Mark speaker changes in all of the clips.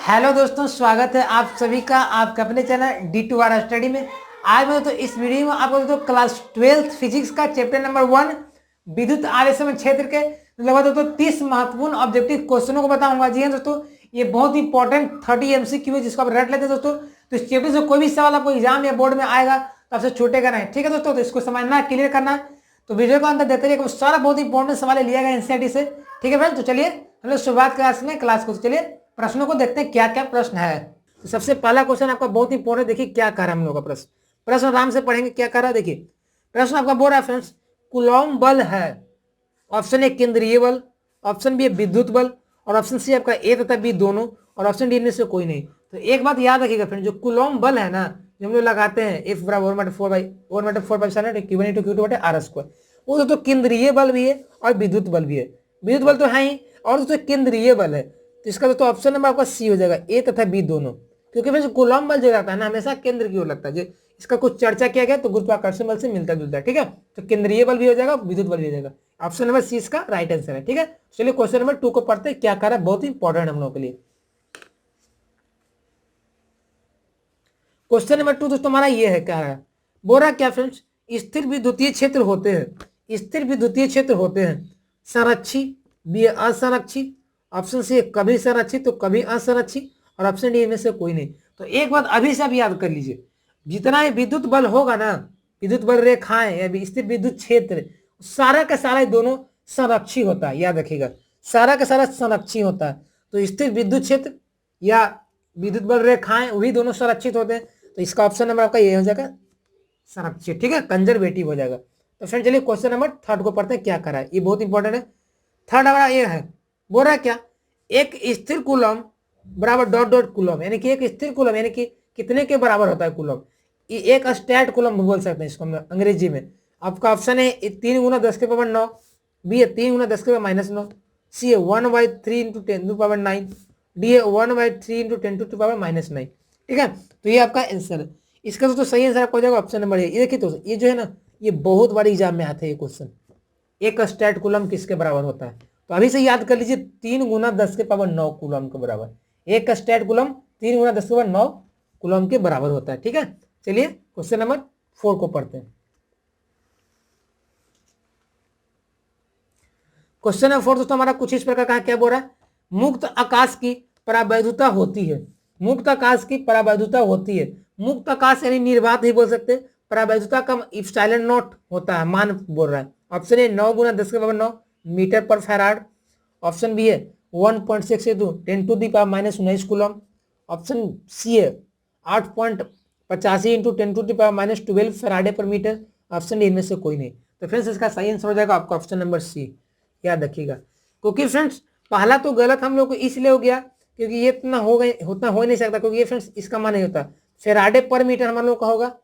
Speaker 1: Hello दोस्तों, स्वागत है आप सभी का आपके अपने चैनल D2R स्टडी में। आज मैं तो इस वीडियो में आपको तो क्लास 12th फिजिक्स का चैप्टर नंबर 1 विद्युत आवेशन क्षेत्र के लगभग दोस्तों 30 महत्वपूर्ण ऑब्जेक्टिव क्वेश्चनों को बताऊंगा। जी हाँ दोस्तों, ये बहुत इंपॉर्टेंट 30 MCQ है जिसको आप रट लेते हैं दोस्तों। तो इस चैप्टर से कोई भी सवाल आपको एग्जाम या बोर्ड में आएगा तो आपसे छूटेगा नहीं। ठीक है दोस्तों, तो इसको समझना क्लियर करना। तो वीडियो को अंदर देते रहिए, सारा बहुत इंपॉर्टेंट सवाल लिया गया एनसीईआरटी से। ठीक है फ्रेंड, तो चलिए हम लोग शुरुआत क्लास को। चलिए प्रश्नों को देखते हैं क्या क्या प्रश्न है। तो सबसे पहला क्वेश्चन आपका बहुत इंपॉर्टेंट, देखिए क्या कर रहा है हम लोग का प्रश्न आराम से पढ़ेंगे क्या कर रहा है। देखिए प्रश्न आपका बोल रहा है फ्रेंड्स, कूलॉम बल है। ऑप्शन ए केंद्रीय बल, ऑप्शन बी विद्युत बल, और ऑप्शन सी आपका ए तथा बी दोनों, और ऑप्शन डी इनमें से कोई नहीं। तो एक बात याद रखिएगा फ्रेंड, जो कूलॉम बल है ना, जो हम लोग लगाते हैं F बराबर 4/4 वो तो केंद्रीय बल भी है और विद्युत बल भी है। विद्युत बल तो है ही, और तो केंद्रीय बल है। तो इसका तो ऑप्शन नंबर आपका सी हो जाएगा, ए तथा बी दोनों। क्योंकि फिर कूलॉम बल जो रहता है ना, हमेशा केंद्र की ओर लगता है। इसका कुछ चर्चा किया गया तो गुरुत्वाकर्षण बल से मिलता जुलता है। ठीक है, तो केंद्रीय बल भी हो जाएगा, विद्युत बल भी हो जाएगा। ऑप्शन नंबर सी इसका राइट आंसर है। ठीक है, चलिए क्वेश्चन नंबर 2 को पढ़ते हैं क्या कर रहा है, बहुत इंपॉर्टेंट हम लोगों के लिए। क्वेश्चन नंबर 2 दोस्तों हमारा ये है, क्या है बोल रहा है क्या फ्रेंड्स, स्थिर विद्युतीय क्षेत्र होते हैं। स्थिर विद्युतीय क्षेत्र होते हैं संरक्षित, बी असंरक्षित, ऑप्शन सी कभी संरक्षित तो कभी असंरक्षित, और ऑप्शन डी में से कोई नहीं। तो एक बात अभी से आप याद कर लीजिए, जितना ये विद्युत बल होगा ना, विद्युत बल रेखाएं या स्थिर विद्युत क्षेत्र, सारा का सारा दोनों संरक्षित होता है। याद रखिएगा, सारा का सारा संरक्षित होता है। तो स्थिर विद्युत क्षेत्र या विद्युत बल रेखाएं वही दोनों संरक्षित होते हैं। तो इसका ऑप्शन नंबर आपका ये हो जाएगा संरक्षित। ठीक है, कंजर्वेटिव हो जाएगा। तो फ्रेंड चलिए क्वेश्चन नंबर 3 को पढ़ते हैं क्या करा है, ये बहुत इंपॉर्टेंट है। थर्ड हमारा ये है, बोल रहा है क्या, एक स्थिर कूलम बराबर डॉट डॉट कूलम, यानी कि एक स्थिर कूलम यानी कि कितने के बराबर होता है कूलम। एक स्टैट कूलम बोल सकते हैं इसको हम अंग्रेजी में। आपका ऑप्शन है 3 × 10⁻⁹, बी है 3 × 10⁻⁹, सी है 1/3 × 10⁹, डी है 1/3 × 10⁻⁹। ठीक है, तो ये आपका आंसर है। इसका तो सही आंसर आपको हो जाएगा ऑप्शन नंबर ए। ये देखिए तो ये जो है ना, ये बहुत बार एग्जाम में आता है ये क्वेश्चन, एक स्टैट कूलम किसके बराबर होता है। तो अभी से याद कर लीजिए, 3 × 10⁻⁹ कूलम के बराबर एक स्टैट कूलम 3 × 10⁻⁹ कूलम के बराबर होता है। ठीक है, चलिए क्वेश्चन नंबर 4 को पढ़ते हैं। क्वेश्चन नंबर 4 दोस्तों हमारा कुछ इस प्रकार का क्या बोल रहा है, मुक्त आकाश की परावैद्युता होती है। मुक्त आकाश की परावैद्युता होती है। मुक्त आकाश यानी निर्वात ही बोल सकते हैं। परावैद्युता का इप्सिलॉन नॉट होता है, मान बोल रहा है। ऑप्शन ए 9 × 10⁻⁹ मीटर पर फैराड, ऑप्शन बी है 1.6 × 10⁻⁻19 कूलम, ऑप्शन सी है 8.85 × 10⁻⁻12 फैराडे पर मीटर, ऑप्शन डी इनमें से कोई नहीं। तो फ्रेंड्स इसका सही आंसर हो जाएगा आपका ऑप्शन नंबर सी। याद रखिएगा, क्योंकि फ्रेंड्स पहला तो गलत हम लोग को इसलिए हो गया क्योंकि ये इतना हो नहीं सकता, क्योंकि ये फ्रेंड्स इसका मान नहीं होता। फैराडे पर मीटर हम लोग का होगा,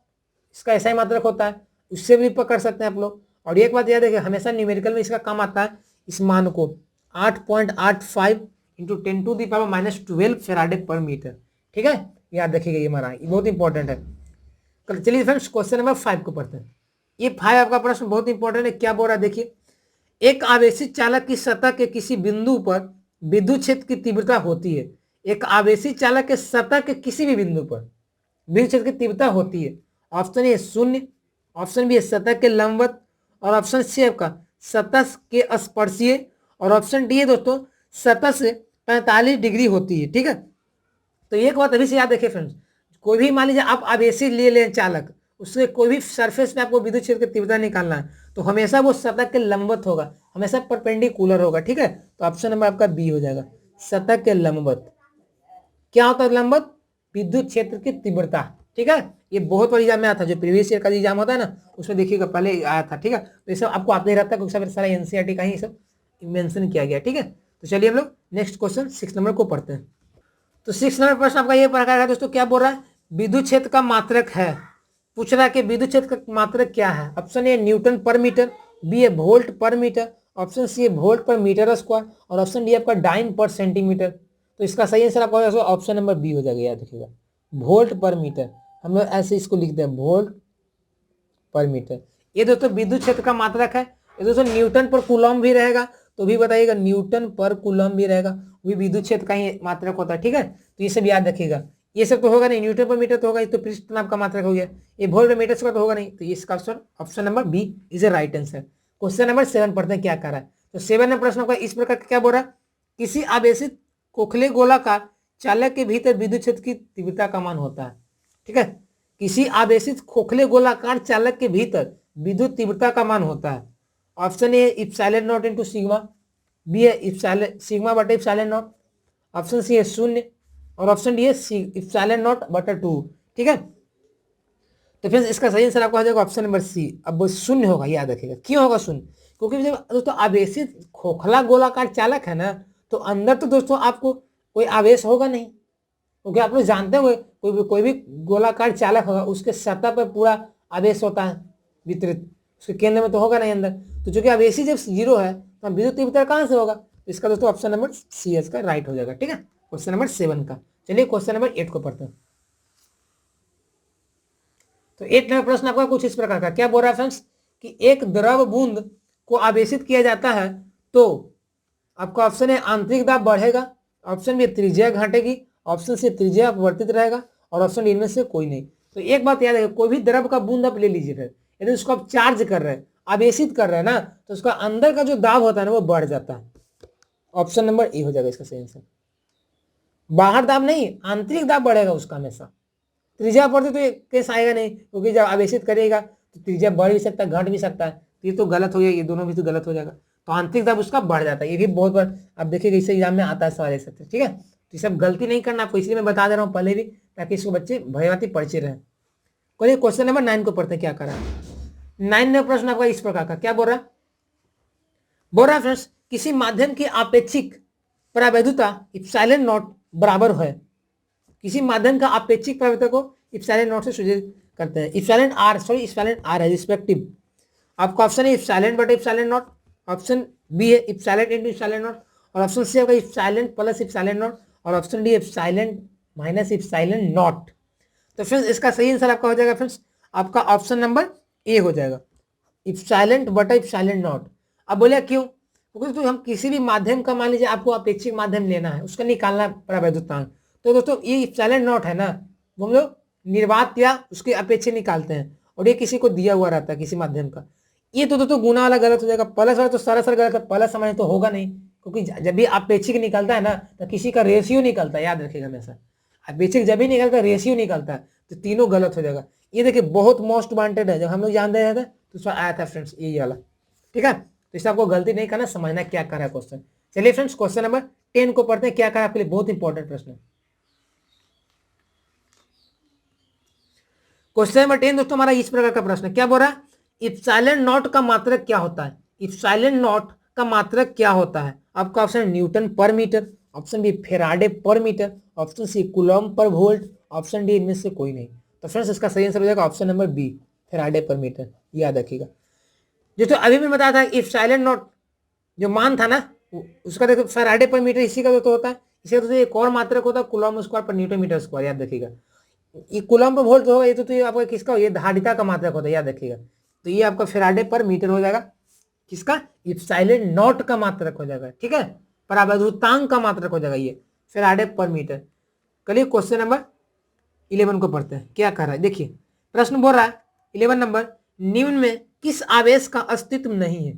Speaker 1: इसका ऐसा ही मात्रक होता है, उससे भी पकड़ सकते हैं आप लोग। और एक बात याद है, हमेशा न्यूमेरिकल में इसका काम आता है, इस मान को 8.85 × 10⁻⁻12 फैराडे पर मीटर। ठीक है, याद रखिएगा, ये हमारा ये बहुत इंपॉर्टेंट है। चलिए फ्रेंड्स क्वेश्चन नंबर 5 को पढ़ते हैं। ये 5 आपका प्रश्न बहुत इंपॉर्टेंट है, क्या बोल रहा है देखिए, एक आवेशित चालक की सतह के किसी बिंदु पर विद्युत क्षेत्र की तीव्रता होती है। एक आवेशित चालक के सतह के किसी भी बिंदु पर विद्युत क्षेत्र की तीव्रता होती है। ऑप्शन ए 0, ऑप्शन बी है सतह के लंबवत, और ऑप्शन सी आपका सतह के स्पर्शीय, और ऑप्शन डी है दोस्तों सतह से 45 डिग्री होती है। ठीक है, तो एक बात अभी से याद रखिए फ्रेंड्स, कोई भी मान लीजिए आप आवेशित ले लें चालक, उससे कोई भी सरफेस पे आपको विद्युत क्षेत्र की तीव्रता निकालना है तो हमेशा वो सतह के लंबवत होगा, हमेशा परपेंडिकुलर होगा। ठीक है, तो ऑप्शन नंबर आपका बी हो जाएगा, सतह के लंबवत। क्या होता है लंबवत, विद्युत क्षेत्र की तीव्रता। ठीक है, ये बहुत बड़ी एग्जाम में आता है, जो प्रीवियस ईयर का एग्जाम होता है ना उसमें देखिएगा पहले आया था। ठीक है, तो ये सब आपको आता ही रहता है क्योंकि सारा एनसीईआरटी का ही सब मेंशन किया गया। ठीक है, तो चलिए हम लोग नेक्स्ट क्वेश्चन 6 नंबर को पढ़ते हैं। तो 6 नंबर प्रश्न आपका ये प्रकार है दोस्तों, क्या बोल रहा है, विद्युत क्षेत्र का मात्रक है। पूछ रहा है कि विद्युत क्षेत्र का मात्रक क्या है। Option A Newton per metre, B है वोल्ट पर मीटर, ऑप्शन सी है वोल्ट पर मीटर स्क्वायर, और ऑप्शन डी आपका डाइन पर सेंटीमीटर। तो इसका सही आंसर आपका ऑप्शन नंबर बी हो जाएगा। याद रखिएगा, वोल्ट पर मीटर, हम लोग ऐसे इसको लिखते हैं वोल्ट पर मीटर। ये दोस्तों विद्युत क्षेत्र का मात्रक है। ये दोस्तों न्यूटन पर कूलम भी रहेगा, तो भी बताइएगा न्यूटन पर कूलम भी रहेगा, वो भी विद्युत क्षेत्र का ही मात्रक होता है। ठीक है, तो ये सब याद रखिएगा। ये सब तो होगा नहीं, न्यूटन पर मीटर तो होगा, ये तो पृष्ठ तनाव का मात्रक हो गया। ये वोल्ट मीटर का तो होगा नहीं, तो इसका option number B is a right answer. Question number 7 पढ़ते हैं क्या कर रहा है। तो 7 में प्रश्न आपका इस प्रकार क्या बोल रहा है, किसी आवेशित खोखले गोलाकार चालक के भीतर विद्युत क्षेत्र की तीव्रता का मान होता है। ठीक है, किसी आवेशित खोखले गोलाकार चालक के भीतर विद्युत तीव्रता का मान होता है। Option A epsilon not into sigma, B है इप्सिलॉन सिग्मा बटा इप्सिलॉन नॉट, ऑप्शन सी है 0 और ऑप्शन डी है इप्सिलॉन नॉट बटा 2। ठीक है, तो फ्रेंड्स इसका सही आंसर आपका हो जाएगा ऑप्शन नंबर सी। अब वो 0 होगा, याद रखिएगा। क्यों होगा 0? क्योंकि जब दोस्तों आवेशित खोखला गोलाकार चालक है ना, तो अंदर तो दोस्तों आपको कोई आवेश होगा नहीं, क्योंकि आप लोग जानते होंगे कोई भी गोलाकार चालक होगा उसके सतह पर पूरा आवेश होता है वितरित, उसके केंद्र में तो होगा नहीं अंदर। तो चूंकि आवेशी जब 0 है तो विद्युत तीव्रता कहाँ से होगा, तो इसका दोस्तों ऑप्शन नंबर सी इसका राइट हो जाएगा। ठीक है, क्वेश्चन नंबर 7 का। चलिए क्वेश्चन नंबर 8 को पढ़ते हैं। तो 8 नंबर प्रश्न आपका कुछ इस प्रकार का क्या बोल रहा है फ्रेंड्स, कि एक द्रव बूंद को आवेशित किया जाता है तो आपका ऑप्शन है आंतरिक दाब बढ़ेगा, ऑप्शन बी त्रिज्या घटेगी, ऑप्शन सी त्रिज्या अपवर्तित रहेगा और ऑप्शन डी इनमें से कोई नहीं। तो एक बात याद है, कोई भी द्रव का बूंद आप ले लीजिए, फिर यदि उसको आप चार्ज कर रहे हैं, आवेशित कर रहे हैं ना, तो उसका अंदर का जो दाब होता है ना वो बढ़ जाता है। ऑप्शन नंबर ए हो जाएगा इसका सही आंसर। बाहर दाब नहीं, आंतरिक दाब बढ़ेगा उसका हमेशा। त्रिज्या बढ़ते तो केस आएगा नहीं, क्योंकि जब आवेशित करेगा तो त्रिज्या बढ़ भी सकता है घट भी सकता है, तो ये तो गलत हो गया, ये दोनों भी तो गलत हो जाएगा। तो आंतरिक दाब उसका बढ़ जाता है, ये भी बहुत बार आप देखिएगा इस एग्जाम में आता है सवाल ऐसे। ठीक है, तो ये सब गलती नहीं करना आपको, इसलिए मैं बता दे रहा हूँ पहले भी, ताकि इसको बच्चे भयभाती परिचय रहे। चलिए क्वेश्चन नंबर 9 को पढ़ते हैं क्या करा। 9 में प्रश्न आपका इस प्रकार का क्या बोल रहा है, फ्रेंड्स किसी माध्यम की आपेक्षिक परावैधुता इप्सिलॉन नॉट बराबर है। किसी माध्यम का आपेक्षिक परावैधुता को इप्सिलॉन नॉट से सूचित करते हैं। इप्सिलॉन आर है रिस्पेक्टिव। आपका ऑप्शन है इप्सिलॉन बटा इप्सिलॉन नॉट, ऑप्शन बी है इप्सिलॉन इनटू इप्सिलॉन नॉट और ऑप्शन सी आपका इप्सिलॉन प्लस इप्सिलॉन नॉट और option D epsilon minus epsilon not. तो फ्रेंड्स इसका सही आंसर आपका हो जाएगा फ्रेंड्स आपका ऑप्शन नंबर ए हो जाएगा, इप्सिलॉन बटा इप्सिलॉन नॉट। अब बोलिए क्यों, क्योंकि तो हम किसी भी माध्यम का मान लीजिए आपको अपेक्षिक माध्यम लेना है, उसका निकालना परावैधुतांक, तो दोस्तों ये इप्सिलॉन नॉट है ना, वो हम लोग निर्वात या उसके अपेक्षिक निकालते हैं, और ये किसी को दिया हुआ रहता है किसी माध्यम का। ये तो दोस्तों गुना वाला गलत हो जाएगा, प्लस वाला तो सरासर गलत है, प्लस हमारे तो होगा नहीं, क्योंकि जब भी अपेक्षिक निकलता है ना तो किसी का रेशियो निकलता है, याद रखिएगा हमेशा। अपेक्षिक जब भी निकलता है रेशियो निकलता है, तो तीनों गलत हो जाएगा। ये देखिए बहुत मोस्ट वांटेड है, जब हम लोग जानते रहते थे तो उसमें आया था फ्रेंड्स ये वाला। ठीक है, तो इससे आपको गलती नहीं करना, समझना क्या कर रहा है क्वेश्चन। चलिए फ्रेंड्स क्वेश्चन नंबर 10 को पढ़ते हैं क्या कर आपके लिए बहुत इंपॉर्टेंट प्रश्न है। क्वेश्चन नंबर 10 दोस्तों हमारा इस प्रकार का प्रश्न क्या बोल रहा है, इप्सिलॉन नॉट का मात्रक क्या होता है। इप्सिलॉन नॉट का मात्रक क्या होता है। आपका option Newton per metre, option B Faraday पर मीटर, ऑप्शन सी कूलॉम पर वोल्ट, ऑप्शन डी इनमें से कोई नहीं। तो फ्रेंड्स इसका सही आंसर हो जाएगा ऑप्शन नंबर बी फेराडे पर मीटर, याद रखिएगा। जो तो अभी मैं बताया था इप्सिलॉन नॉट जो मान था ना उसका देखो फेराडे पर मीटर इसी का तो होता है, इसी का तो एक और मात्रक होता है Coulomb square per newton metre square, याद रखिएगा। ये कूलॉम पर वोल्ट होगा, ये तो ये आपका किसका, ये धारिता का मात्रक होता है, याद रखिएगा। तो ये आपका फेराडे पर मीटर हो जाएगा, किसका, इप्सिलॉन नॉट का मात्रक हो जाएगा। ठीक है, परावैधुतांक का मात्रक हो जाएगा ये फेराडे पर मीटर। चलिए क्वेश्चन नंबर 11 को पढ़ते हैं क्या कर रहा है। देखिए प्रश्न बोल रहा है 11 नंबर, निम्न में किस आवेश का अस्तित्व नहीं है।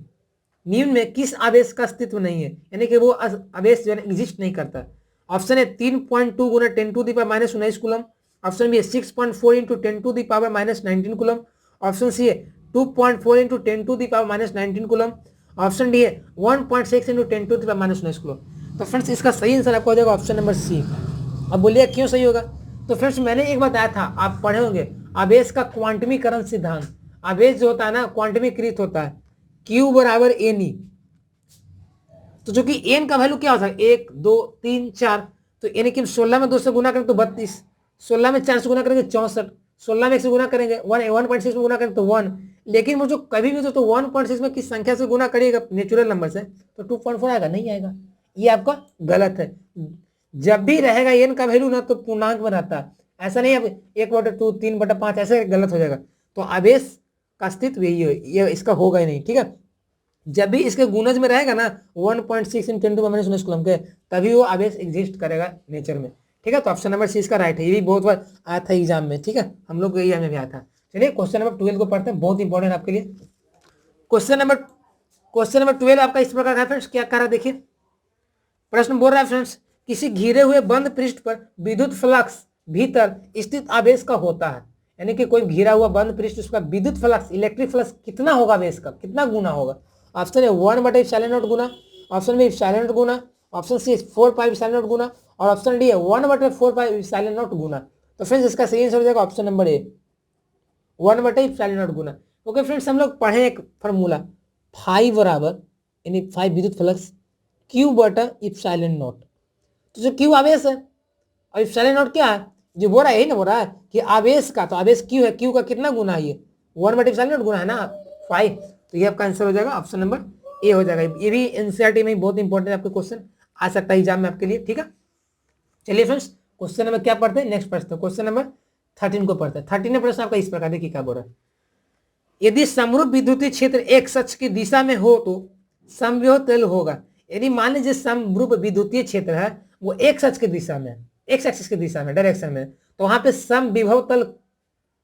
Speaker 1: निम्न में किस आवेश का अस्तित्व नहीं है, यानी कि वो आवेश जो है एग्जिस्ट नहीं करता। ऑप्शन है 3.2 गुना 10 to the power minus 19 coulomb, option B है 6.4 into 10 to the power minus 19 coulomb, option C है 2.4 into 10 to the power minus 19 coulomb, option D है 1.6 into 10 to the power minus 19 coulomb. तो friends इसका सही answer आपका हो जाएगा option number सी। अब बोलिए क्यों सही होगा, तो फ्रेंड्स मैंने एक बताया था, आप पढ़े होंगे आवेश का क्वांटमीकरण सिद्धांत। आवेश जो होता है ना क्वांटमीकृत होता है, Q बराबर एन ई। तो जो कि एन का वैल्यू क्या होता है 1 2 3 4, तो यानी कि 16 में 2 से गुना करें तो 32, 16 में 4 से गुना करेंगे 64, 16 में 1 से गुना करेंगे 1.6 में गुना करेंगे तो 1। लेकिन वो जो कभी भी तो 1.6 में किस संख्या से गुना करिएगा नेचुरल नंबर से तो 2.4 आएगा, नहीं आएगा, ये आपका गलत है। जब भी रहेगा एन का वैल्यू ना तो पूर्णांक में रहता है, ऐसा नहीं है 1/2 3/5 ऐसे गलत हो जाएगा। तो आवेश का अस्तित्व यही है, ये इसका होगा ही नहीं। ठीक है, जब भी इसके गुणज में रहेगा ना 1.6 × 10⁻⁻⁰ कूलम के, तभी वो आवेश एग्जिस्ट करेगा नेचर में। ठीक है, तो ऑप्शन नंबर सी इसका राइट है। ये भी बहुत बार आया था एग्जाम में। ठीक है, हम लोग को एग्जाम में भी आया था। चलिए क्वेश्चन नंबर 12 को पढ़ते हैं, बहुत इंपॉर्टेंट आपके लिए। क्वेश्चन नंबर 12 आपका इस प्रकार है फ्रेंड्स, क्या कह रहा है देखिए। प्रश्न बोल रहा है फ्रेंड्स, किसी घिरे हुए बंद पृष्ठ पर विद्युत फ्लक्स भीतर स्थित आवेश का होता है। यानी कि कोई घिरा हुआ बंद पृष्ठ, उसका विद्युत फ्लक्स, इलेक्ट्रिक फ्लक्स कितना होगा आवेश का, कितना गुना होगा। ऑप्शन ए 1/ε0 गुना, ऑप्शन बी ε0 गुना, ऑप्शन सी 4πε0 गुना, और ऑप्शन डी है 1/4πε0 गुना। तो फ्रेंड्स इसका सही आंसर हो जाएगा ऑप्शन नंबर ए, 1/ε0 गुना। ओके फ्रेंड्स, हम लोग पढ़े एक फॉर्मूला, फाई बराबर यानी फाई विद्युत फ्लक्स Q/ε0। तो जो Q आवेश है और ε0 क्या है, जो बोल रहा है यही ना बोल रहा है कि आवेश का, तो आवेश Q है, Q का कितना गुना है, ये 1/ε0 गुना है ना फाई। तो ये आपका आंसर हो जाएगा ऑप्शन नंबर ए हो जाएगा। ये भी एनसीईआरटी में बहुत इंपॉर्टेंट आपके क्वेश्चन आ सकता है एग्जाम में आपके लिए। ठीक है, चलिए फ्रेंड्स क्वेश्चन नंबर क्या पढ़ते हैं, नेक्स्ट प्रश्न क्वेश्चन नंबर 13 को पढ़ते हैं। 13 प्रश्न आपका इस प्रकार देखिए क्या बोल रहा है। यदि समरूप विद्युतीय क्षेत्र एक अक्ष की दिशा में हो तो समविभव तल होगा। यदि मान लीजिए समरूप विद्युतीय क्षेत्र है वो एक अक्ष की दिशा में, एक्स एक्सिस की दिशा में, डायरेक्शन में, तो वहां पे समविभव तल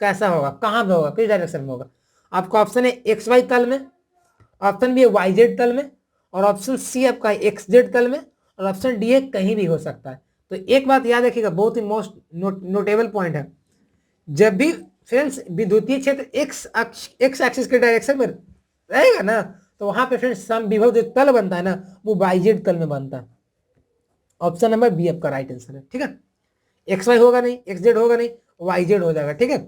Speaker 1: कैसा होगा, कहां पे होगा, किस डायरेक्शन में होगा। आपका ऑप्शन है एक्स वाई तल में, ऑप्शन बी है वाई जेड तल में, और ऑप्शन सी आपका एक्स जेड तल में, और ऑप्शन डी है कहीं भी हो सकता है। तो एक बात याद रखिएगा, बहुत ही मोस्ट नोटेबल पॉइंट है, जब भी फ्रेंड्स विद्युतीय क्षेत्र एक्स एक्सिस के डायरेक्शन में रहेगा ना, तो वहां पे फ्रेंड्स समविभव जो तल बनता है ना, वो वाई जेड तल में बनता है। ऑप्शन नंबर बी आपका राइट आंसर है। ठीक है, एक्स वाई होगा नहीं, एक्स जेड होगा नहीं, वाई जेड हो जाएगा। ठीक है,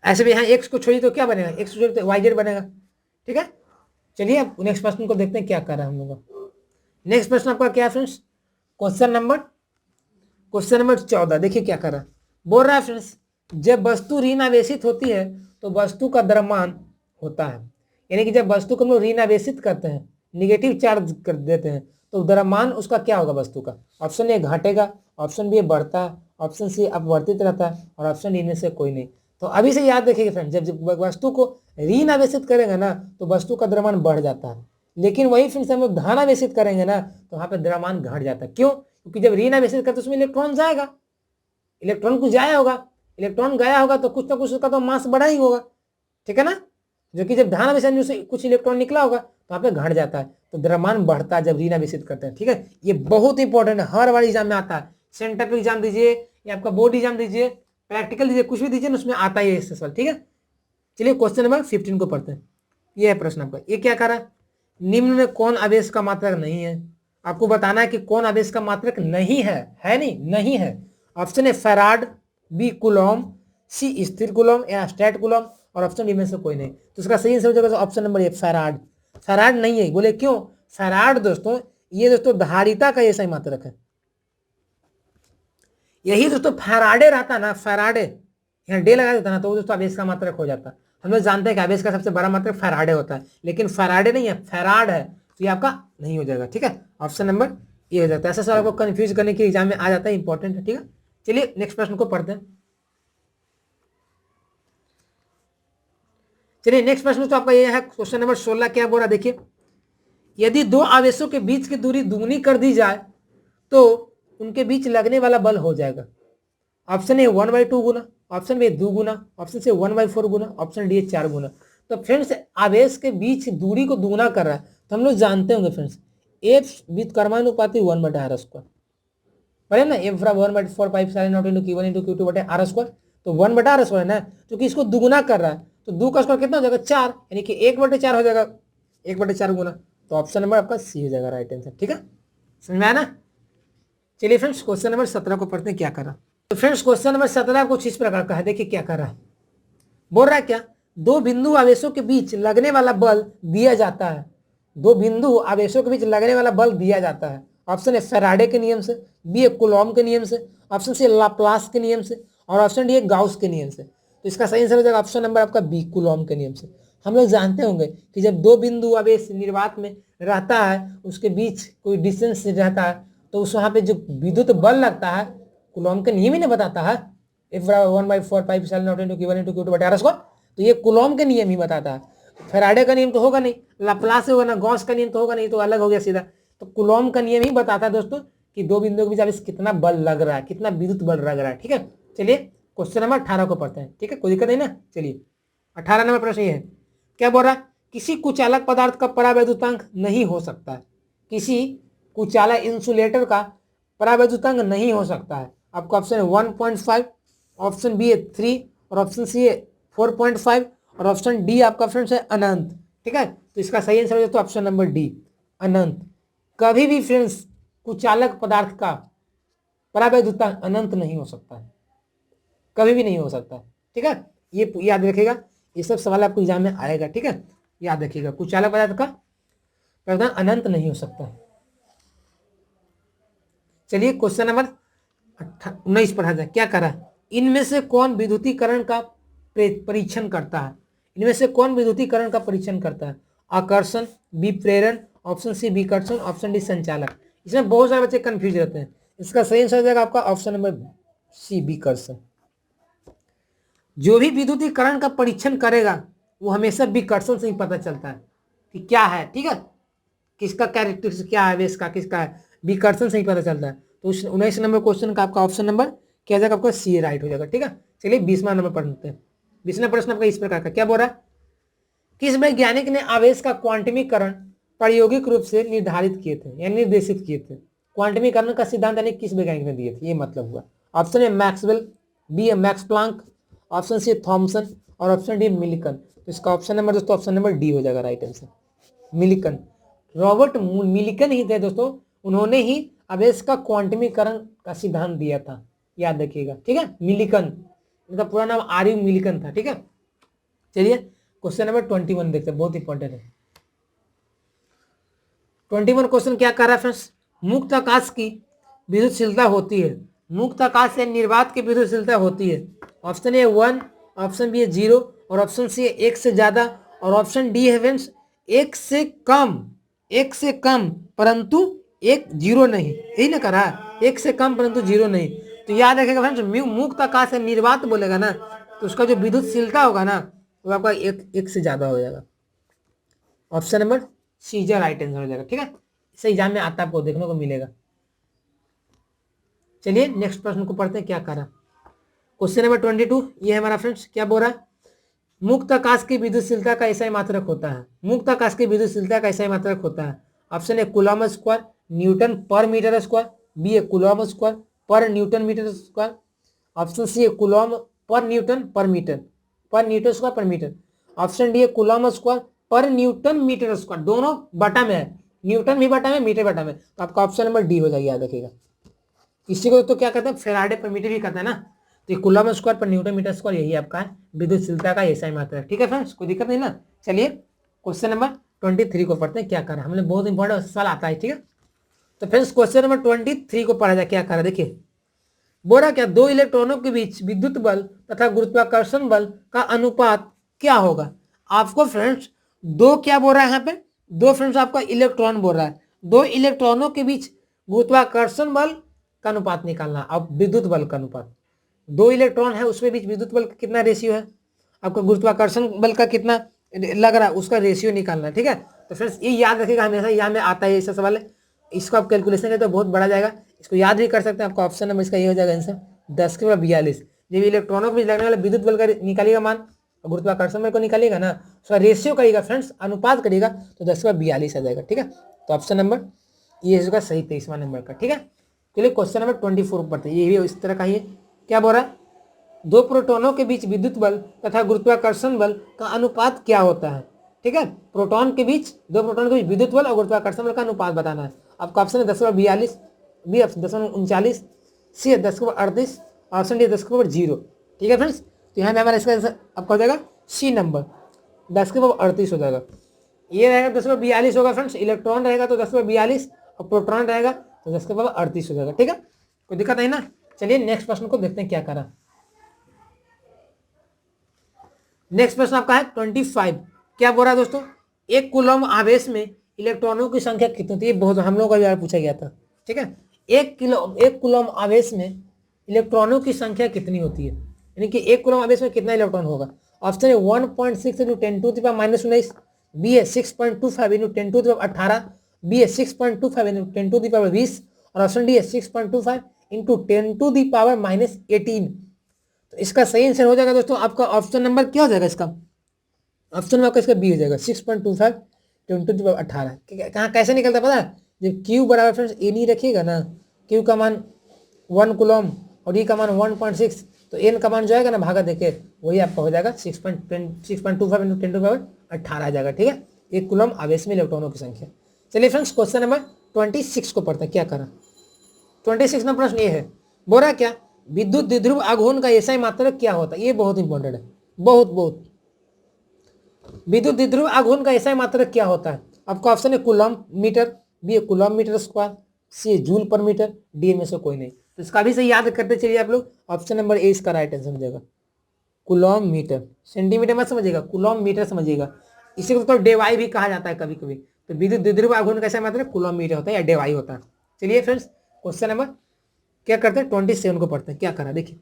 Speaker 1: ऐसे भी यहाँ एक्स को छोड़िए तो क्या बनेगा, एक्स को छोड़िए तो वाई जेड बनेगा। ठीक है, चलिए अब नेक्स्ट प्रश्न को देखते हैं क्या कर रहा है हम लोग का। नेक्स्ट प्रश्न आपका क्या है फ्रेंड्स, क्वेश्चन नंबर 14। देखिए क्या कर रहा है, बोल रहा है फ्रेंड्स, जब वस्तु ऋण आवेशित होती है तो वस्तु का द्रव्यमान होता है। यानी कि जब वस्तु को हम लोग ऋण आवेशित करते हैं, निगेटिव चार्ज कर देते हैं, तो द्रव्यमान उसका क्या होगा वस्तु का। ऑप्शन ए घटेगा, ऑप्शन बी बढ़ता है, ऑप्शन सी अपवर्तित रहता है, और ऑप्शन डी में से कोई नहीं। तो अभी से याद रखिएगा फ्रेंड्स, जब वस्तु को ऋण आवेशित करेंगे ना तो वस्तु का द्रव्यमान बढ़ जाता है, लेकिन वही फ्रेंड्स हम लोग धन आवेशित करेंगे ना तो वहां पर द्रव्यमान घट जाता है। क्यों, क्योंकि जब ऋण आवेशित करते उसमें इलेक्ट्रॉन जाएगा, इलेक्ट्रॉन कुछ जाया होगा, इलेक्ट्रॉन गया होगा तो कुछ ना कुछ उसका तो मास बढ़ा ही होगा। ठीक है ना, जो कि जब धन आवेशन से कुछ इलेक्ट्रॉन निकला होगा तो वहाँ पे घट जाता है, तो द्रव्यमान बढ़ता है जब ऋण आवेशित करते हैं। ठीक है, ये बहुत इंपॉर्टेंट है, हर बार एग्जाम में आता है। सेंटर पे एग्जाम दीजिए या आपका बोर्ड एग्जाम दीजिए, प्रैक्टिकल दीजिए, कुछ भी दीजिए ना, उसमें आता ही है इससे सवाल। ठीक है, चलिए क्वेश्चन नंबर 15 को पढ़ते हैं। ये है प्रश्न आपका, ये क्या कर रहा है, निम्न में कौन आवेश का मात्रक नहीं है। आपको बताना है कि कौन आवेश का मात्रक नहीं है नहीं है। ऑप्शन है फैराड, बी कूलॉम, सी स्थिर कूलॉम या स्टैट कूलॉम, और ऑप्शन डी में से कोई नहीं। तो इसका सही आंसर हो जाएगा ऑप्शन नंबर ए फैराड। फैराड नहीं है, बोले क्यों, फैराड दोस्तों ये दोस्तों धारिता का ऐसा ही मात्रक है। यही दोस्तों फैराडे रहता ना, फैराडे यहाँ डे लगा देता ना, तो दोस्तों आवेश का मात्रक हो जाता। हम लोग जानते हैं कि आवेश का सबसे बड़ा मात्रक फैराडे होता है, लेकिन फैराडे नहीं है, फैराड है, तो ये आपका नहीं हो जाएगा। ठीक है, ऑप्शन नंबर ए हो जाता है। ऐसा सवाल आपको कंफ्यूज करने के एग्जाम में आ जाता है, इंपॉर्टेंट है। ठीक है, चलिए नेक्स्ट प्रश्न को पढ़ते हैं। चलिए नेक्स्ट प्रश्न तो आपका ये है क्वेश्चन नंबर 16। क्या बोल रहा देखिए, यदि दो आवेशों के बीच की दूरी दुगनी कर दी जाए तो उनके बीच लगने वाला बल हो जाएगा। ऑप्शन ए 1/2 गुना, ऑप्शन बी 2 गुना, ऑप्शन सी 1/4 गुना, ऑप्शन डी 4 गुना। तो फ्रेंड्स आवेश के बीच दूरी को दुगुना कर रहा है, तो हम लोग जानते होंगे फ्रेंड्स एफ व्युत्क्रमानुपाती 1/r², पढ़े ना, एफ 1/4πε0 × Q1 × Q2/r²। तो 1/r² है ना, क्योंकि इसको दुगुना कर रहा है, तो 2 का स्क्वायर कितना हो जाएगा 4, यानी कि 1/4 हो जाएगा, 1/4 गुना। तो ऑप्शन नंबर आपका सी हो जाएगा राइट आंसर। ठीक है, समझ में आया ना। चलिए फ्रेंड्स क्वेश्चन नंबर 17 को पढ़ते हैं क्या कर रहा। तो फ्रेंड्स क्वेश्चन नंबर 17 कुछ इस प्रकार का है, देखिए क्या कर रहा है। बोल रहा है क्या, दो बिंदु आवेशों के बीच लगने वाला बल दिया जाता है, दो बिंदु आवेशों के बीच लगने वाला बल दिया जाता है। ऑप्शन ए फैराडे के नियम से, बी ए कूलॉम के नियम से, ऑप्शन सी लाप्लास के नियम से, और ऑप्शन डी गाउस के नियम से। तो इसका सही आंसर हो जाएगा ऑप्शन नंबर आपका बी कूलॉम के नियम से। हम लोग जानते होंगे कि जब दो बिंदु आवेश निर्वात में रहता है, उसके बीच कोई डिस्टेंस रहता है, तो उस वहाँ पे जो विद्युत बल लगता है कूलॉम के नियम ही ने बताता है, F 1/4πε0 × Q1 × Q2/r²। तो ये कूलॉम के नियम ही बताता है। फेराडे का नियम तो होगा नहीं, लाप्लास होगा ना, गॉस का नियम तो होगा नहीं, तो अलग हो गया सीधा। तो कूलॉम का नियम ही बताता है दोस्तों कि दो बिंदुओं के बीच आवेश कितना बल लग रहा है, कितना विद्युत बल लग रहा है। ठीक है, चलिए क्वेश्चन नंबर 18 को पढ़ते हैं। ठीक है, कोई दिक्कत नहीं ना। चलिए 18 नंबर प्रश्न ये है, क्या बोल रहा है, किसी कुचालक पदार्थ का परावैद्युतांक नहीं हो सकता है। किसी कुचालक इंसुलेटर का परावैद्युतांक नहीं हो सकता है। आपका ऑप्शन है 1.5, ऑप्शन बी है 3, और ऑप्शन सी है 4.5, और ऑप्शन डी आपका ऑप्शन है अनंत। ठीक है, तो इसका सही आंसर हो तो ऑप्शन नंबर डी अनंत। कभी भी फ्रेंड्स कुचालक पदार्थ का परावैद्युतांक अनंत नहीं हो सकता है, कभी भी नहीं हो सकता। ठीक है, ये याद रखिएगा, ये सब सवाल आपको एग्जाम में आएगा। ठीक है, याद रखिएगा, कुचालक पदार्थ का परावैद्युतांक अनंत नहीं हो सकता। चलिए क्वेश्चन नंबर 19 पढ़ा जाए। क्या करा, इनमें से कौन विद्युतीकरण का परीक्षण करता है। इनमें से कौन विद्युतीकरण का परीक्षण करता है। आकर्षण, बी प्रेरण, ऑप्शन सी विकर्षण, ऑप्शन डी संचालक। इसमें बहुत सारे बच्चे कंफ्यूज रहते हैं। इसका सही आंसर हो जाएगा आपका ऑप्शन नंबर सी विकर्षण। जो भी विद्युतीकरण का परीक्षण करेगा वो हमेशा विकर्षण से ही पता चलता है कि क्या है। ठीक है, किसका कैरेक्टरिस्टिक क्या है, वेश का किसका है, विकर्षण से ही पता चलता है। तो 19 नंबर क्वेश्चन का आपका ऑप्शन नंबर क्या जाएगा, आपका सी राइट हो जाएगा। ठीक है, चलिए 20वां नंबर पढ़ते हैं। 20वां प्रश्न आपका इस प्रकार का, क्या बोल रहा है, किस वैज्ञानिक ने आवेश का क्वांटमीकरण प्रायोगिक रूप से निर्धारित किए थे या निर्देशित किए थे। क्वांटमीकरण का सिद्धांत यानी किस वैज्ञानिक ने दिए थे, ये मतलब हुआ। Option A Maxwell, B a Max Planck, option C Thomson, और ऑप्शन डी मिलिकन। तो इसका ऑप्शन नंबर दोस्तों ऑप्शन नंबर डी हो जाएगा right answer, Millikan. Robert Millikan ही थे दोस्तों, उन्होंने ही आवेश का क्वांटमीकरण का सिद्धांत दिया था, याद रखिएगा। ठीक है, मिलिकन, इनका पूरा नाम आर्यू मिलिकन था। ठीक है, चलिए क्वेश्चन नंबर 21 देखते हैं, बहुत इंपॉर्टेंट है। 21 क्वेश्चन क्या कर रहा है फ्रेंड्स, मुक्त आकाश की विद्युतशीलता होती है। मुक्त आकाश से निर्वात की विद्युतशीलता होती है। ऑप्शन ए 1, ऑप्शन बी है 0, और ऑप्शन सी है 1 से ज्यादा, और ऑप्शन डी है फ्रेंड्स 1 से कम। 1 से कम परंतु 1 0 नहीं, यही ना करा, 1 से कम परंतु 0 नहीं। तो याद रखेगा फ्रेंड्स, मुक्त आकाश से निर्वात बोलेगा ना, तो उसका जो विद्युतशीलता होगा ना वो आपका 1 से ज्यादा हो जाएगा। Option number C right answer हो जाएगा। ठीक है, इसे एग्जाम में आता आपको देखने को मिलेगा। चलिए नेक्स्ट प्रश्न को पढ़ते हैं, क्या करा। क्वेश्चन नंबर 22 ये है हमारा फ्रेंड्स, क्या बोल रहा है, मुक्त आकाश की विद्युतशीलता का ऐसा ही मात्रक होता है। मुक्त आकाश की विद्युतशीलता का ऐसा ही मात्रक होता है। Option A coulomb square newton per metre square, B a coulomb square per newton metre square, option C a coulomb per newton per metre, per newton square per metre, option D a coulomb square per newton metre square. दोनों बटा में है, Newton भी बटा में, metre बटा में, तो आपका ऑप्शन नंबर डी हो जाएगा, याद रखिएगा। इसी को तो क्या कहते हैं, फेराडे पर मीटर भी कहते हैं ना। तो Coulomb square per newton metre square यही आपका है विद्युतशीलता का ऐसा ही मात्रा है। ठीक है फ्रेंड्स, कोई दिक्कत नहीं ना। चलिए क्वेश्चन नंबर 23 को पढ़ते हैं, क्या करा, हमने बहुत इंपॉर्टेंट सवाल आता है। ठीक है, तो फ्रेंड्स क्वेश्चन नंबर 23 को पढ़ा जाए, क्या करा देखिए। बोला क्या, दो इलेक्ट्रॉनों के बीच विद्युत बल तथा गुरुत्वाकर्षण बल का अनुपात क्या होगा। आपको फ्रेंड्स दो क्या बोल रहा है यहाँ पे, दो फ्रेंड्स आपका इलेक्ट्रॉन बोल रहा है, दो इलेक्ट्रॉनों के बीच गुरुत्वाकर्षण बल का अनुपात निकालना। अब विद्युत बल का अनुपात, दो इलेक्ट्रॉन है उसके बीच विद्युत बल का कितना रेशियो है, आपका गुरुत्वाकर्षण बल का कितना लग रहा है उसका रेशियो निकालना। ठीक है, तो फ्रेंड्स ये याद रखिएगा, हमेशा यहाँ में आता है ऐसा सवाल है। इसको आप कैलकुलेशन करें तो बहुत बड़ा जाएगा, इसको याद भी कर सकते हैं। आपका ऑप्शन नंबर इसका ये हो जाएगा आंसर 10 के 42। जब इलेक्ट्रॉनों के बीच लगने वाला विद्युत बल का निकालिएगा मान, गुरुत्वाकर्षण बल को निकालिएगा ना, उसका रेशियो करिएगा फ्रेंड्स, अनुपात करिएगा, तो 10 के 42 आ जाएगा। ठीक है, तो ऑप्शन नंबर ये होगा सही 23वां नंबर का। ठीक है, चलिए क्वेश्चन नंबर 24 पढ़ते हैं, ये भी इस तरह का ही है। क्या बोल रहा है, दो प्रोटॉनों के बीच विद्युत बल तथा गुरुत्वाकर्षण बल का अनुपात क्या होता है। ठीक है, प्रोटॉन के बीच, दो प्रोटॉन के बीच विद्युत बल और गुरुत्वाकर्षण बल का अनुपात बताना है। आपका ऑप्शन है 10/42, बी 10/39, सी 10/38, ऑप्शन डी 10/0। ठीक है फ्रेंड्स, तो यहाँ में हमारा इसका आंसर आपका हो जाएगा सी नंबर 10/38 हो जाएगा। ये रहेगा 10/42 होगा फ्रेंड्स, इलेक्ट्रॉन रहेगा तो 10/42 और प्रोटॉन रहेगा तो 10/38 हो जाएगा। ठीक है, कोई दिक्कत नहीं ना। चलिए नेक्स्ट प्रश्न को देखते हैं, क्या करा। नेक्स्ट प्रश्न आपका है 25। क्या बोल रहा है दोस्तों, एक कूलॉम आवेश में इलेक्ट्रॉनों की संख्या कितनी होती है, बहुत हम लोगों का पूछा गया था। ठीक है, एक कूलॉम आवेश में इलेक्ट्रॉनों की संख्या कितनी होती है, यानी कि एक कूलॉम आवेश में कितना इलेक्ट्रॉन होगा। ऑप्शन है 1.6 इंटू 10⁻⁻19, बी है 6.25 इंटू 10⁻18, बी है 6.25 इंटू 10⁻20 और ऑप्शन डी है 6.25 इंटू 10⁻18। तो इसका सही आंसर हो जाएगा दोस्तों आपका ऑप्शन नंबर क्या हो जाएगा इसका, ऑप्शन में आपका इसका बी हो जाएगा 6.25 10⁻18। कहाँ कैसे निकलता है पता है, जब क्यू बराबर फ्रेंड्स ए नहीं रखिएगा ना, क्यू का मान 1 कूलम और ई का मान 1.6, तो एन का मान जो आएगा ना भागा देखे वही आपका हो जाएगा 6.25 इंटू 10⁻18 आ जाएगा। ठीक है, 1 कूलम आवेश में इलेक्ट्रॉनों की संख्या। चलिए फ्रेंड्स क्वेश्चन नंबर 26 को पढ़ते हैं क्या करा। 26 नंबर प्रश्न ये है, बोल रहा क्या विद्युत द्विध्रुव आघूर्ण का एसआई मात्रक क्या होता है। ये बहुत इंपॉर्टेंट है, बहुत विद्युत द्विध्रुव आघूर्ण का एसआई मात्रक क्या होता है। आपका ऑप्शन है कूलम मीटर, बी है कूलम मीटर स्क्वायर, सी है जूल पर मीटर, डी में से कोई नहीं। तो इसका भी से याद करते चलिए आप लोग, ऑप्शन नंबर ए इसका राइट आंसर हो जाएगा कूलम मीटर। सेंटीमीटर मत समझिएगा, कूलम मीटर समझिएगा। इसी को तो डेवाई भी कहा जाता है कभी कभी। तो विद्युत द्विध्रुव आघूर्ण का एसआई मात्रक कूलम मीटर होता है या डेवाई होता है। चलिए फ्रेंड्स क्वेश्चन नंबर क्या करते हैं 27 को पढ़ते हैं क्या करा। देखिए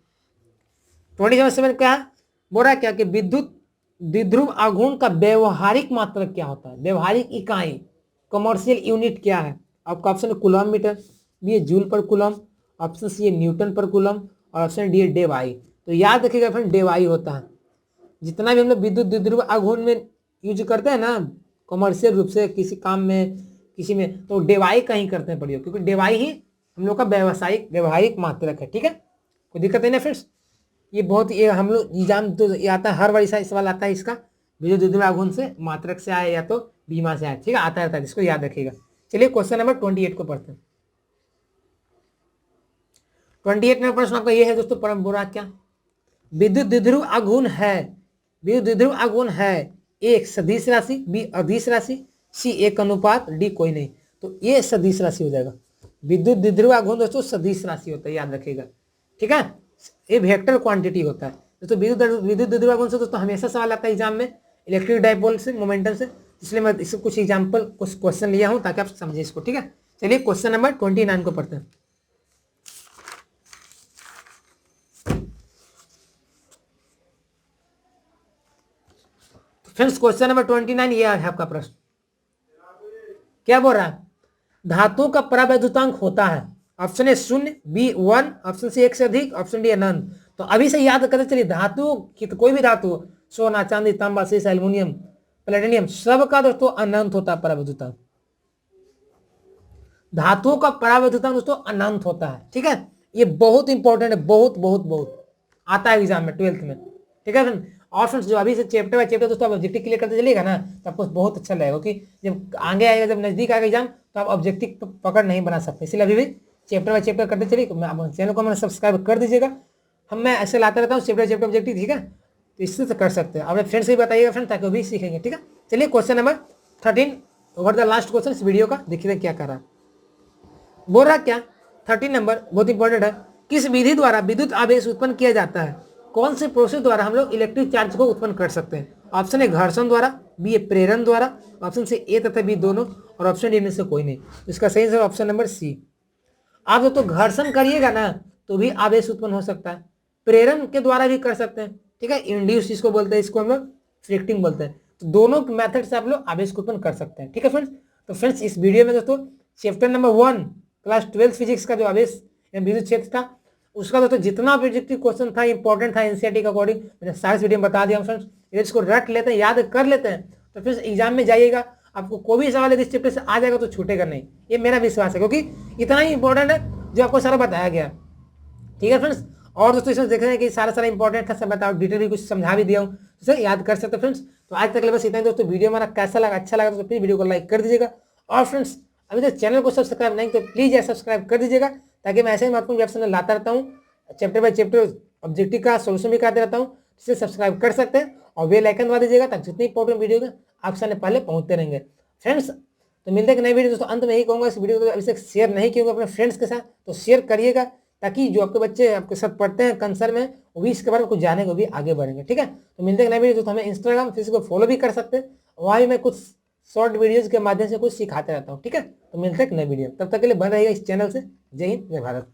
Speaker 1: 27 क्या है, बोल रहा है क्या कि विद्युत द्विध्रुव आघूर्ण का व्यवहारिक मात्रक क्या होता है, व्यवहारिक इकाई कमर्शियल यूनिट क्या है। आपका ऑप्शन है कूलम मीटर, बी है जूल पर कूलम, ऑप्शन सी है न्यूटन पर कूलम और ऑप्शन डी है डेवाई। तो याद रखिएगा फ्रेंड डेवाई होता है। जितना भी हम लोग विद्युत द्विध्रुव आघूर्ण में यूज करते हैं ना कमर्शियल रूप से किसी काम में किसी में, तो डेवाई का ही करते हैं प्रयोग, क्योंकि डेवाई ही हम लोग का व्यवहारिक मात्रक है। ठीक है, कोई दिक्कत नहीं ना फ्रेंड्स। ये बहुत ये हम लोग एग्जाम तो ये आता है हर बार सवाल आता है इसका, विद्युत द्विध्रुव आघूर्ण से मात्रक से आया या तो बीमा से आया। ठीक है, आता रहता है, इसको याद रखिएगा। चलिए क्वेश्चन नंबर 28 को पढ़ते हैं। 28 नंबर प्रश्न आपका ये है दोस्तों, परम बुरा क्या विद्युत द्विध्रुव आघूर्ण है, विद्युत द्विध्रुव आघूर्ण है एक सदिश राशि, बी अदिश राशि, सी एक अनुपात, डी कोई नहीं। तो ये सदिश राशि हो जाएगा। विद्युत द्विध्रुव आघूर्ण दोस्तों सदिश राशि होता है, याद रखिएगा। ठीक है, ये वेक्टर क्वांटिटी होता है दोस्तों। विद्युत द्विध्रुव आघूर्ण से दोस्तों हमेशा सवाल आता है एग्जाम में इलेक्ट्रिक डाइपोल से मोमेंटम से, इसलिए मैं इससे कुछ एग्जाम्पल कुछ क्वेश्चन लिया हूं ताकि आप समझे इसको। ठीक है, चलिए क्वेश्चन नंबर 29 को पढ़ते हैं। फ्रेंड्स क्वेश्चन नंबर 29 ये है आपका प्रश्न, क्या बोल रहा है धातु का परावैद्युतांक होता है। Option A 0, B 1, option C 1 से अधिक, ऑप्शन डी अनंत। तो अभी से याद करते चलिए धातु की तो कोई भी धातु सोना चांदी तांबा सीसा एल्युमिनियम प्लेटिनियम सबका दोस्तों अनंत होता है परावैद्युतांक। धातुओं का परावैद्युतांक दोस्तों अनंत होता है। ठीक है, ये बहुत इंपॉर्टेंट है, बहुत आता है एग्जाम में 12th में। ठीक है फ्रेंड, और फ्रेंड्स जो अभी से चैप्टर बाय चैप्टर दोस्तों आप ऑब्जेक्टिव क्लियर करते चलिएगा ना तो आपको बहुत अच्छा लगेगा, क्योंकि जब आगे आएगा जब नजदीक आएगा एग्जाम तो आप ऑब्जेक्टिव पकड़ नहीं बना सकते। इसलिए अभी भी चैप्टर बाय चैप्टर करते चलिए। चैनल को मैंने सब्सक्राइब कर दीजिएगा, मैं ऐसे लाता रहता हूँ चैप्टर चैप्टर ऑब्जेक्टिव। ठीक है, तो इससे तो कर सकते हैं। अपने फ्रेंड्स से भी बताइएगा फ्रेंड ताकि वो भी सीखेंगे। ठीक है, चलिए question number 13 over the last question इस वीडियो का देखिए क्या कर रहा है। बोल रहा क्या 13 नंबर बहुत इंपॉर्टेंट है, किस विधि द्वारा विद्युत आवेश उत्पन्न किया जाता है, कौन से प्रोसेस द्वारा हम लोग इलेक्ट्रिक चार्ज को उत्पन्न कर सकते हैं। ऑप्शन ए घर्षण द्वारा, बी ए प्रेरण द्वारा, ऑप्शन सी ए तथा बी दोनों और ऑप्शन डी में से कोई नहीं। इसका सही आंसर ऑप्शन नंबर सी। आप तो घर्षण करिएगा ना तो भी आवेश उत्पन्न हो सकता है, प्रेरण के द्वारा भी कर सकते हैं। ठीक है, इंड्यूस इसको बोलते हैं, इसको हम लोग फ्रिक्टिंग बोलते हैं। तो दोनों मेथड से आप लोग आवेश को उत्पन्न कर सकते हैं। ठीक है फ्रेंड्स, तो फ्रेंड्स इस वीडियो में दोस्तों चैप्टर नंबर 1 क्लास 12 फिजिक्स का जो आवेश विद्युत क्षेत्र था उसका दोस्तों जितना ऑब्जेक्टिव क्वेश्चन था इंपॉर्टेंट था एनसीईआरटी के अकॉर्डिंग मैंने सारे वीडियो में बता दिया फ्रेंड्स। इसको रट लेते हैं, याद कर लेते हैं तो फ्रेंड्स एग्जाम में जाइएगा आपको कोई भी सवाल इस चैप्टर से आ जाएगा तो छूटेगा नहीं, ये मेरा विश्वास है, क्योंकि इतना ही इंपॉर्टेंट है जो आपको सारा बताया गया। ठीक है फ्रेंड्स, और दोस्तों इसमें देख रहे हैं कि सारा इंपॉर्टेंट था, सब बताओ डिटेल भी कुछ समझा भी दिया हूँ, तो याद कर सकते फ्रेंड्स। तो आज तक बस इतना ही दोस्तों। वीडियो हमारा कैसा लगा, अच्छा लगा तो प्लीज वीडियो को लाइक कर दीजिएगा। और फ्रेंड्स अभी तक चैनल को सब्सक्राइब नहीं तो प्लीज यार सब्सक्राइब कर दीजिएगा, ताकि मैं ऐसे ही महत्वपूर्ण वीडियो लाता रहता हूँ, चैप्टर बाय चैप्टर ऑब्जेक्टिव का सोल्यूशन भी कराते रहता हूँ। इसे सब्सक्राइब कर सकते हैं और बेल आइकन दबा दीजिएगा ताकि जितनी इंपॉर्टेंट वीडियो है आप सामने पहले पहुंचते रहेंगे फ्रेंड्स। तो मिलते हैं नई वीडियो दोस्तों। अंत में यही कहूँगा, इस वीडियो को अभी तक शेयर नहीं किया अपने फ्रेंड्स के साथ तो शेयर करिएगा, ताकि जो आपके बच्चे आपके साथ पढ़ते हैं कंसर्न में वो भी इसके बारे में कुछ जाने को भी आगे बढ़ेंगे। ठीक है, तो मिलते हैं नई वीडियो दोस्तों। हमें इंस्टाग्राम फेसबुक को फॉलो भी कर सकते हैं, वहाँ भी मैं कुछ शॉर्ट वीडियोज के माध्यम से कुछ सिखाते रहता हूँ। ठीक है, तो मिलते हैं नई वीडियो, तब तक के लिए बन रहेगा इस चैनल से। जय हिंद, जय भारत।